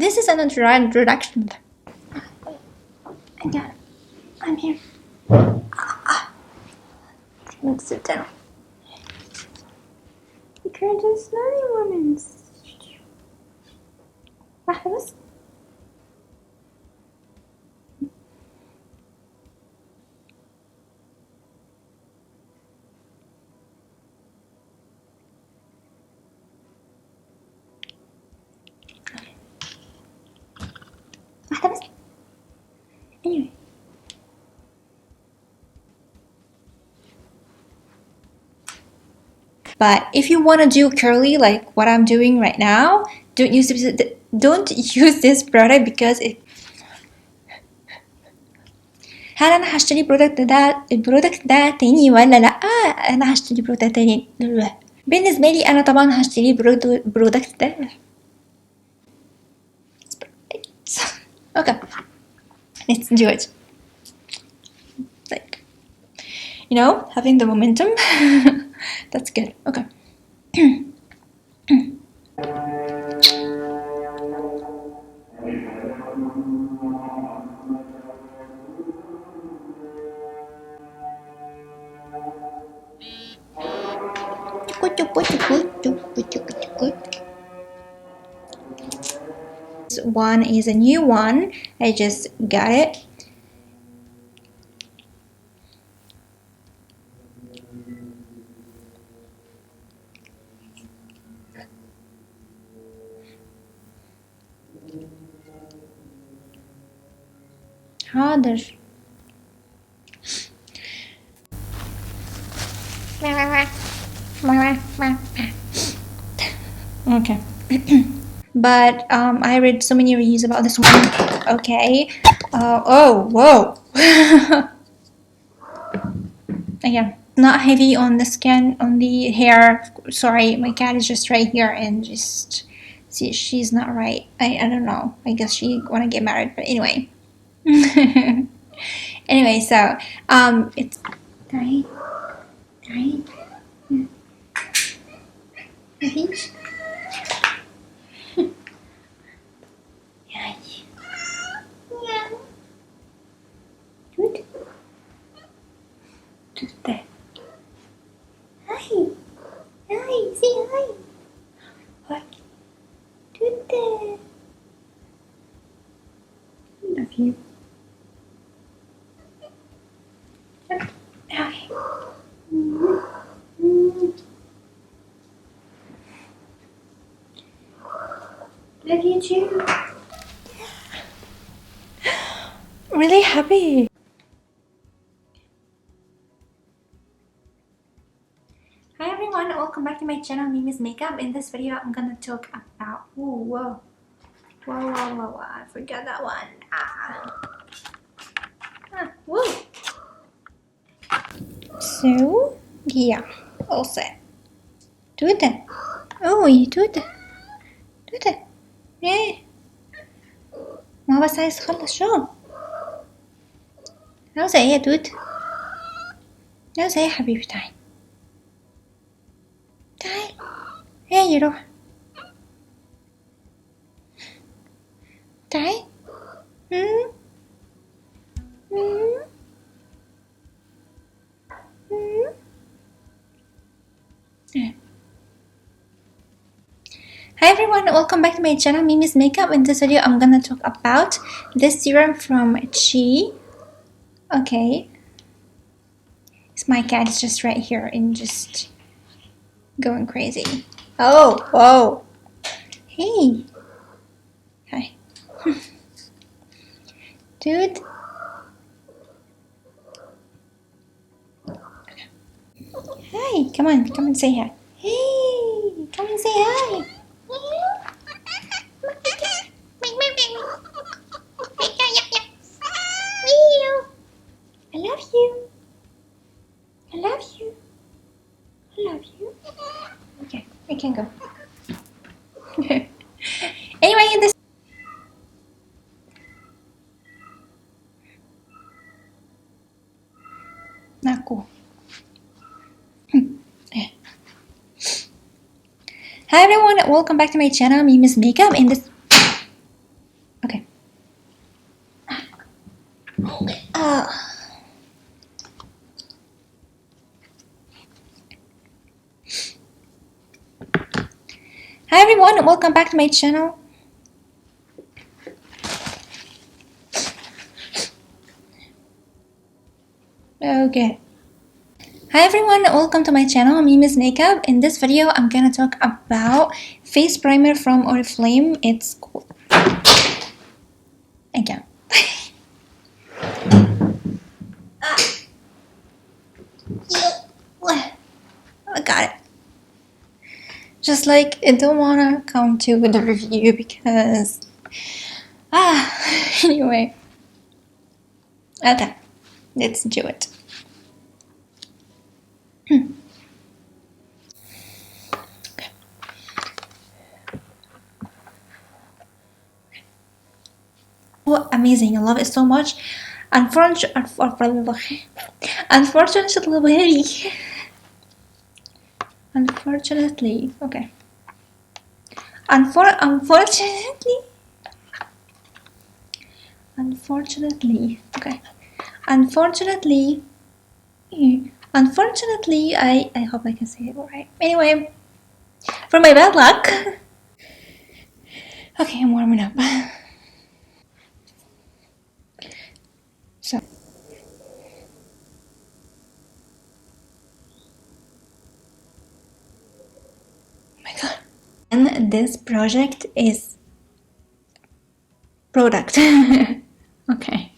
This is an introduction. Again, I'm here. Sit down. You can't just snotty woman. واحدة بس. واحدة بس. Anyway. But if you want to do curly like what I'm doing right now, don't use this product because it. هل أنا هشتري البرودكت ده تاني ولا لأ؟ أنا هشتري برودكت تاني. بالنسبة لي أنا طبعا هشتري برودكت ده. Okay, let's do it. Like, you know, having the momentum. That's good. Okay. This one is a new one. I just got it. حاضر. Okay. But I read so many reviews about this one. Okay. Oh, whoa. Again, not heavy on the skin, on the hair. Sorry, my cat is just right here and just see, she's not right. I don't know. I guess she wanna get married, but anyway. Anyway, so it's right. Good. Tutte. Hi. Say hi. What? Tutte. Love you. Okay. Love you too. Really happy. Hi everyone, welcome back to my channel. MiMi's Makeup. In this video, I'm gonna talk about. Whoa. I forgot that one. Whoa. So yeah, all set. Tutte. Oh, you tutte. ايه ما هو بس عايز اخلص شغل. عاوزة ايه يا توت؟ عاوزة ايه يا حبيبي؟ تعال ايه روح تعال. Hi everyone, welcome back to my channel MiMi's Makeup. In this video I'm gonna talk about this serum from Chi. Okay, my cat is just right here and just going crazy. Oh, whoa. Hey. Hi. Dude. Hi, come on, say hi. Hey, come and say hi. I love you. Okay, I can go. Anyway, this. Not cool. Hi everyone, welcome back to my channel MiMi's Makeup. In this Hi everyone, welcome back to my channel. Okay. Hi everyone, welcome to my channel, MiMi's Makeup. In this video, I'm gonna talk about face primer from Oriflame. It's cool. Again. I got it. Just like, I don't wanna come to the review because... anyway. Okay, let's do it. Oh, amazing, I love it so much. Unfortunately, okay. Unfortunately, okay. Unfortunately, I hope I can say it right. Anyway, for my bad luck. Okay, I'm warming up. So, oh my god. And this project is product. Okay.